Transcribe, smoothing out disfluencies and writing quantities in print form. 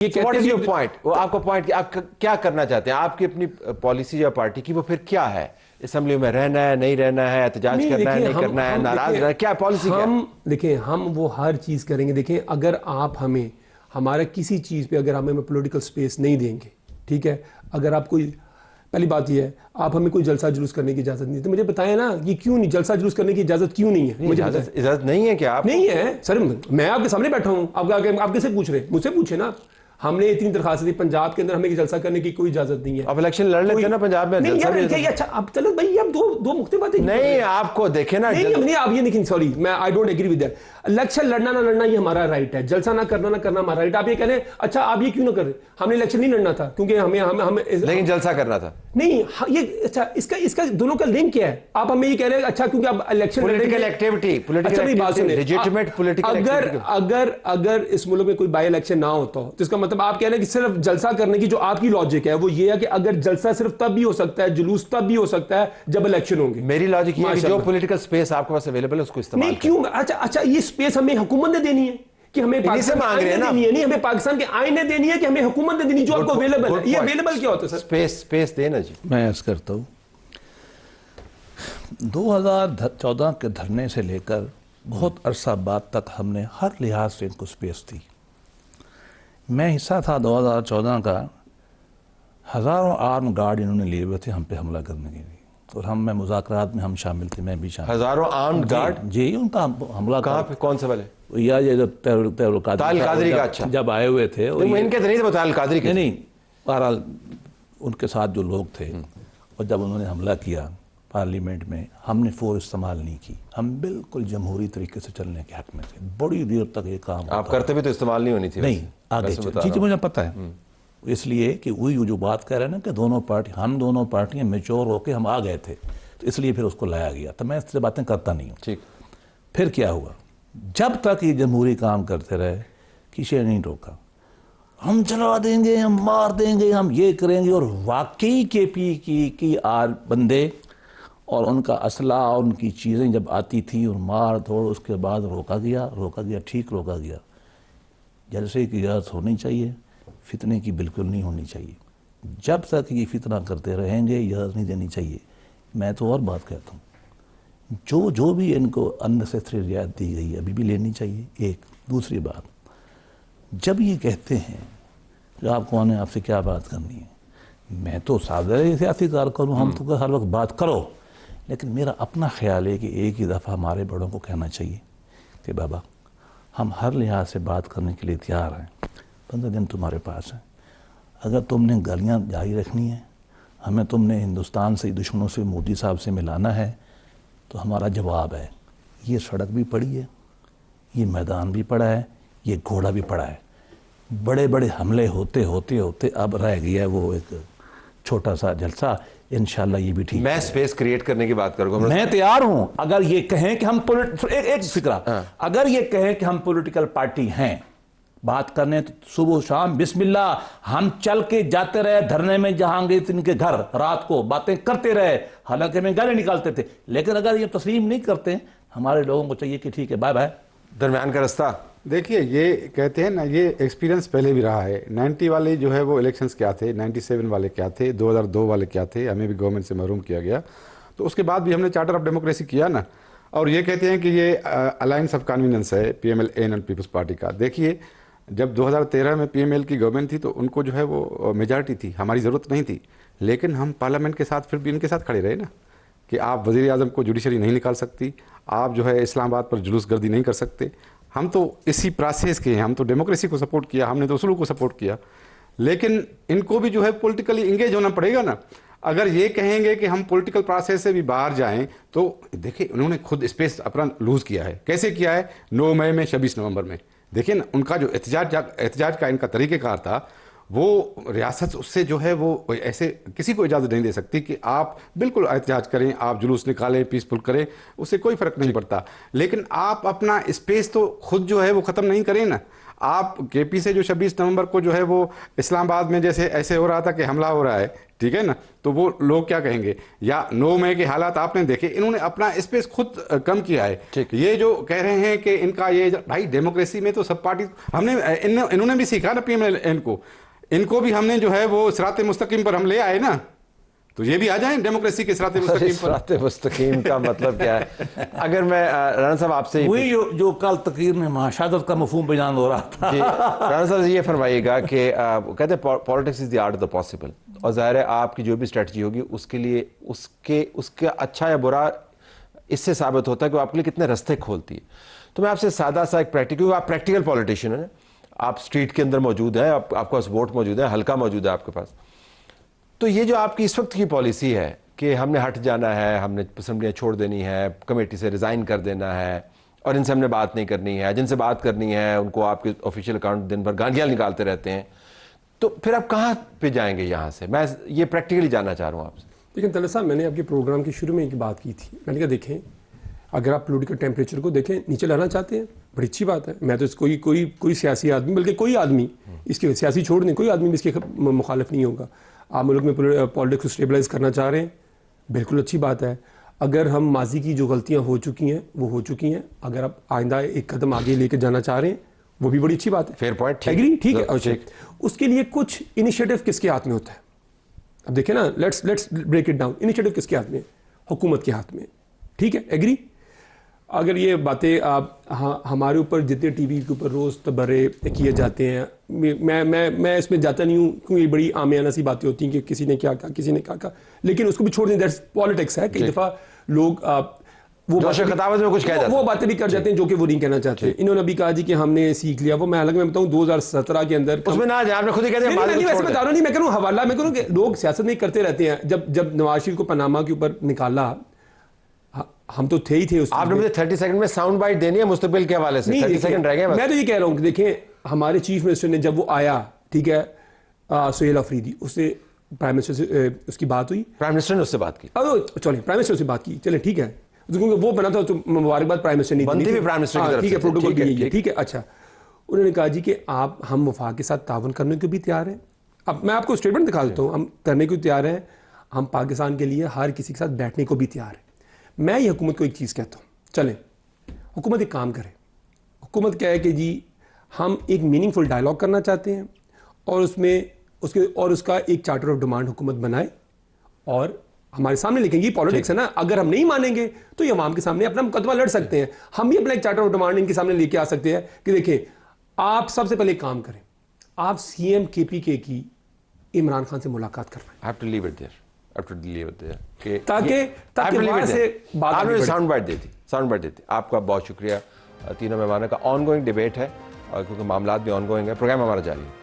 ये what is कहते your point? वो आपका पॉइंट कि आप क्या करना चाहते हैं? आपकी अपनी पॉलिसी या पार्टी की वो फिर क्या है? असेंबली में रहना है, नहीं रहना है, एहतजाज करना है, नहीं करना है, नाराज रहना है, क्या पॉलिसी? हम देखिए, हम वो हर चीज करेंगे। देखें, अगर आप हमें हमारा किसी चीज पे अगर हमें पॉलिटिकल स्पेस नहीं देंगे, ठीक है, अगर आप कोई, पहली बात यह है, आप हमें कोई जलसा जुलूस करने की इजाजत नहीं, तो मुझे बताएं ना, ये क्यों नहीं, जलसा जुलूस करने की इजाजत क्यों नहीं है? मुझे इजाजत नहीं है क्या? आप नहीं है सर, मैं आपके सामने बैठा हूं, आप किससे पूछ रहे हैं? मुझसे पूछे ना। हमने इतनी दरखास्त दी, पंजाब के अंदर हमें जलसा करने की कोई इजाजत नहीं है। अब इलेक्शन लड़ लेते हैं ना पंजाब में। नहीं यार, अच्छा अब चलो भाई, अब दो मुख्य बातें नहीं, आपको देखे ना, नहीं आप ये नहीं, सॉरी, मैं I don't agree with that. Election लड़ना ना लड़ना ये हमारा राइट है, जलसा ना करना हमारा राइट। आप ये कह रहे हैं, अच्छा आप ये क्यों ना कर रहे? हमने इलेक्शन नहीं लड़ना था क्योंकि हमें लेकिन जलसा करना था। नहीं, ये अच्छा, इसका दोनों का लिंक क्या है? आप हमें ये कह रहे हैं अच्छा क्योंकि आप election political activity, legitimate political activity, अगर इस मुल्क में कोई बाई इलेक्शन ना होता हो तो इसका मतलब आप कह रहे हैं कि सिर्फ जलसा करने की जो आपकी लॉजिक है वो ये है कि अगर जलसा सिर्फ तब भी हो सकता है, जुलूस तब भी हो सकता है जब इलेक्शन होंगे। मेरी लॉजिक ये है कि जो पॉलिटिकल स्पेस आपके पास अवेलेबल है उसको इस्तेमाल नहीं क्यों? अच्छा ये स्पेस हमें हुकूमत ने देनी है कि हमें पाकिस्तान मांग रहे हैं ना? देनी है, नहीं हमें पाकिस्तान के आईन ने देनी है कि हमें हुकूमत ने देनी जो आपको अवेलेबल है। ये अवेलेबल क्या होता है सर? स्पेस देना जी। मैं ऐसा करता हूँ, 2014 के धरने से लेकर बहुत अरसा बाद तक हमने हर लिहाज से इनको स्पेस दी। मैं हिस्सा था 2014 का, हज़ारों आर्म गार्ड इन्होंने लिए हुए थे हम पे हमला करने के लिए, और हम में मुज़ाकरात में हम शामिल थे, मैं भी शामिल। हज़ारों आर्म गार्ड जी, उनका हमला कहाँ पे, कौन से वाले? या ये जब ताल कादरी का, अच्छा, जब आए हुए थे, इनके तो नहीं थे, ताल कादरी के नहीं, बहरहाल उनके साथ जो लोग थे, और जब उन्होंने हमला किया पार्लियामेंट में, हमने फोर्स इस्तेमाल नहीं की। हम बिल्कुल जमहूरी तरीके से चलने के हक में थे। बड़ी देर तक ये काम आप करते भी तो इस्तेमाल नहीं होनी थी। नहीं, आगे जी मुझे पता है, इसलिए कि वही जो बात कह रहे हैं ना कि हम दोनों पार्टियां मेच्योर होकर हम आ गए थे, तो इसलिए फिर उसको लाया गया। तो मैं इससे बातें करता नहीं हूँ। ठीक। फिर क्या हुआ, जब तक ये जमहूरी काम करते रहे, किसी ने नहीं रोका। हम चला देंगे, हम मार देंगे, हम ये करेंगे, और वाकई KP की आज बंदे और उनका असला और उनकी चीज़ें जब आती थी और मार धोड़, उसके बाद रोका गया, ठीक रोका गया। जलसे की इजाज़त होनी चाहिए, फितने की बिल्कुल नहीं होनी चाहिए। जब तक ये फितना करते रहेंगे इजाज़त नहीं देनी चाहिए। मैं तो और बात कहता हूँ, जो भी इनको अननेसेसरी रियायत दी गई है अभी भी लेनी चाहिए। एक दूसरी बात, जब ये कहते हैं कि आप कौन है, आपसे क्या बात करनी है, मैं तो सादे सियासी कारकुन हूँ, हम तो हर वक्त बात करो, लेकिन मेरा अपना ख्याल है कि एक ही दफ़ा हमारे बड़ों को कहना चाहिए कि बाबा हम हर लिहाज से बात करने के लिए तैयार हैं, 15 दिन तुम्हारे पास है। अगर तुमने गालियाँ जारी रखनी है, हमें तुमने हिंदुस्तान से दुश्मनों से मोदी साहब से मिलाना है, तो हमारा जवाब है, ये सड़क भी पड़ी है, ये मैदान भी पड़ा है, ये घोड़ा भी पड़ा है। बड़े बड़े हमले होते होते होते अब रह गया वो एक छोटा सा जलसा। इंशाल्लाह ये भी ठीक। मैं स्पेस क्रिएट करने की बात करूंगा। मैं तैयार हूं। अगर ये कहें कि हम एक फिक्रा, अगर ये कहें कि हम पॉलिटिकल पार्टी हैं, बात करने तो सुबह शाम बिस्मिल्लाह, हम चल के जाते रहे धरने में, जहांगीर इनके घर रात को बातें करते रहे, हालांकि हमें गाली निकालते थे, लेकिन अगर ये तस्लीम नहीं करते, हमारे लोगों को चाहिए कि ठीक है, बाय बाय, दरमियान का रास्ता। देखिए, ये कहते हैं ना, ये एक्सपीरियंस पहले भी रहा है। 90 वाले जो है वो इलेक्शंस क्या थे, 97 वाले क्या थे, 2002 वाले क्या थे, हमें भी गवर्नमेंट से महरूम किया गया। तो उसके बाद भी हमने चार्टर ऑफ डेमोक्रेसी किया ना, और ये कहते हैं कि ये अलायंस ऑफ कन्वीनियंस है PML-AN और पीपल्स पार्टी का। देखिए, जब 2013 में PML की गवर्नमेंट थी तो उनको जो है वो मेजॉरिटी थी, हमारी ज़रूरत नहीं थी, लेकिन हम पार्लियामेंट के साथ फिर भी इनके साथ खड़े रहे ना, कि आप वज़ीर आज़म को जुडिशरी नहीं निकाल सकती, आप जो है इस्लामाबाद पर जुलूस गर्दी नहीं कर सकते। हम तो इसी प्रोसेस के हैं, हम तो डेमोक्रेसी को सपोर्ट किया, हमने तो उसूलों को सपोर्ट किया, लेकिन इनको भी जो है पॉलिटिकली इंगेज होना पड़ेगा ना। अगर ये कहेंगे कि हम पॉलिटिकल प्रोसेस से भी बाहर जाएं, तो देखिए उन्होंने खुद स्पेस अपना लूज़ किया है। कैसे किया है? 9 मई में, 26 नवंबर में। देखिए ना, उनका जो एहतजाज का इनका तरीक़ेकार था, वो रियासत उससे जो है वो ऐसे किसी को इजाज़त नहीं दे सकती कि आप बिल्कुल एहतजाज करें, आप जुलूस निकालें, पीसफुल करें, उससे कोई फ़र्क नहीं पड़ता। लेकिन आप अपना स्पेस तो खुद जो है वो ख़त्म नहीं करें ना। आप केपी से जो 26 नवंबर को जो है वो इस्लामाबाद में जैसे ऐसे हो रहा था कि हमला हो रहा है, ठीक है ना, तो वो लोग क्या कहेंगे, या 9 मई के हालात आपने देखे, इन्होंने अपना स्पेस खुद कम किया है। ये जो कह रहे हैं कि इनका ये, भाई डेमोक्रेसी में तो सब पार्टी, हमने इन्होंने भी सीखा ना पीएमएलएन को, इनको भी हमने जो है वो सिराते मुस्तकीम पर हम ले आए ना, तो ये भी आ जाएं डेमोक्रेसी के सिराते मुस्तकीम पर। सिराते मुस्तकीम का मतलब क्या है? अगर मैं राणा साहब आपसे वही जो कल तकरीर में महाशहादत का मफहूम बयान हो रहा था। राणा साहब ये फरमाइएगा कि कहते हैं politics is the art of the possible, और जाहिर है आपकी जो भी स्ट्रेटजी होगी उसके लिए उसके अच्छा या बुरा इससे साबित होता है कि वो आपके लिए कितने रास्ते खोलती है। तो मैं आपसे सादा सा एक प्रैक्टिकल, आप प्रैक्टिकल पॉलिटिशियन है, आप स्ट्रीट के अंदर मौजूद हैं, आपके पास वोट मौजूद है, हल्का मौजूद है आपके पास, तो ये जो आपकी इस वक्त की पॉलिसी है कि हमने हट जाना है, हमने असम्बलियाँ छोड़ देनी है, कमेटी से रिज़ाइन कर देना है, और इनसे हमने बात नहीं करनी है, जिनसे बात करनी है उनको आपके ऑफिशियल अकाउंट दिन भर गालियाँ निकालते रहते हैं, तो फिर आप कहाँ पे जाएंगे यहाँ से? मैं ये प्रैक्टिकली जानना चाह रहा हूँ आपसे। लेकिन तलत साहब, मैंने आपके प्रोग्राम के शुरू में एक बात की थी, मैंने कहा देखें, अगर आप पॉलिटिकल टेम्परेचर को देखें, नीचे लाना चाहते हैं, बड़ी अच्छी बात है। मैं तो कोई सियासी आदमी, बल्कि कोई आदमी इसके, सियासी छोड़ दें, कोई आदमी भी इसके मुखालिफ नहीं होगा। आप मुल्क में पॉलिटिक्स को स्टेबलाइज करना चाह रहे हैं, बिल्कुल अच्छी बात है। अगर हम माजी की जो गलतियां हो चुकी हैं वो हो चुकी हैं, अगर आप आइंदा एक कदम आगे लेकर जाना चाह रहे हैं, वो भी बड़ी अच्छी बात है। फेयर पॉइंट, एग्री, ठीक है। अच्छा, उसके लिए कुछ इनिशिएटिव किसके हाथ में होता है? अब देखिए ना, let's break it down. Initiative किसके हाथ में? हुकूमत के हाथ में, ठीक है, एग्री। अगर ये बातें आप हमारे ऊपर जितने टीवी के ऊपर रोज़ तबर्रे किए जाते हैं, मैं इसमें जाता नहीं हूँ क्योंकि बड़ी आमियाना सी बातें होती हैं कि किसी ने क्या कहा, किसी ने क्या कहा, लेकिन उसको भी छोड़ दें, दैट्स पॉलिटिक्स है। कई दफ़ा लोग वो बातें भी कर जाते हैं जो कि वो नहीं कहना चाहते। इन्होंने अभी कहा जी कि हमने सीख लिया, वो मैं हालांकि मैं बताऊं 2017 के अंदर उसमें ना जाए, आपने खुद ही कह दिया, मैं करूँ हवाला, मैं करूँ कि लोग सियासत में करते रहते हैं। जब नवाज शरीफ को पनामा के ऊपर निकाला, हम तो थे ही थे। आपने मुझे 30 सेकंड में साउंड बाइट देनी है मुस्तकबिल के हवाले से, 30 सेकंड रह गए। मैं तो ये कह रहा हूँ कि देखें, हमारे चीफ मिनिस्टर ने जब वो आया, ठीक है, सुहेल अफरीदी, उससे प्राइम मिनिस्टर से उसकी बात हुई, प्राइम मिनिस्टर ने उससे बात की, चले प्राइम मिनिस्टर से बात की, चले ठीक है, क्योंकि वो बना था तो मुबारकबाद प्राइम मिनिस्टर नहीं बनती भी प्राइम मिनिस्टर की तरफ से, ठीक है, प्रोटोकॉल की है, ठीक है। अच्छा, उन्होंने कहा जी कि हम वफाक के साथ तावन करने को भी तैयार हैं। अब मैं आपको स्टेटमेंट दिखा देता हूँ, हम करने को तैयार हैं, हम पाकिस्तान के लिए हर किसी के साथ बैठने को भी तैयार हैं। मैं ये हुकूमत को एक चीज़ कहता हूँ, चलें हुकूमत एक काम करे। हुकूमत क्या है कि जी हम एक मीनिंगफुल डायलॉग करना चाहते हैं, और उसका एक चार्टर ऑफ डिमांड हुकूमत बनाए और हमारे सामने लिखेंगे। ये पॉलिटिक्स है ना, अगर हम नहीं मानेंगे तो ये अवाम के सामने अपना मुकदमा लड़ सकते हैं। हम भी अपना एक चार्टर ऑफ डिमांड इनके सामने लेके आ सकते हैं कि देखिए, आप सबसे पहले एक काम करें, आप सीएम केपीके की इमरान खान से मुलाकात करवाएं। ताकि वहां से आपने साउंड बाइट दी थी। आपका बहुत शुक्रिया। तीनों मेहमानों का ऑनगोइंग डिबेट है, और क्योंकि मामला भी ऑनगोइंग है, प्रोग्राम हमारा जारी है।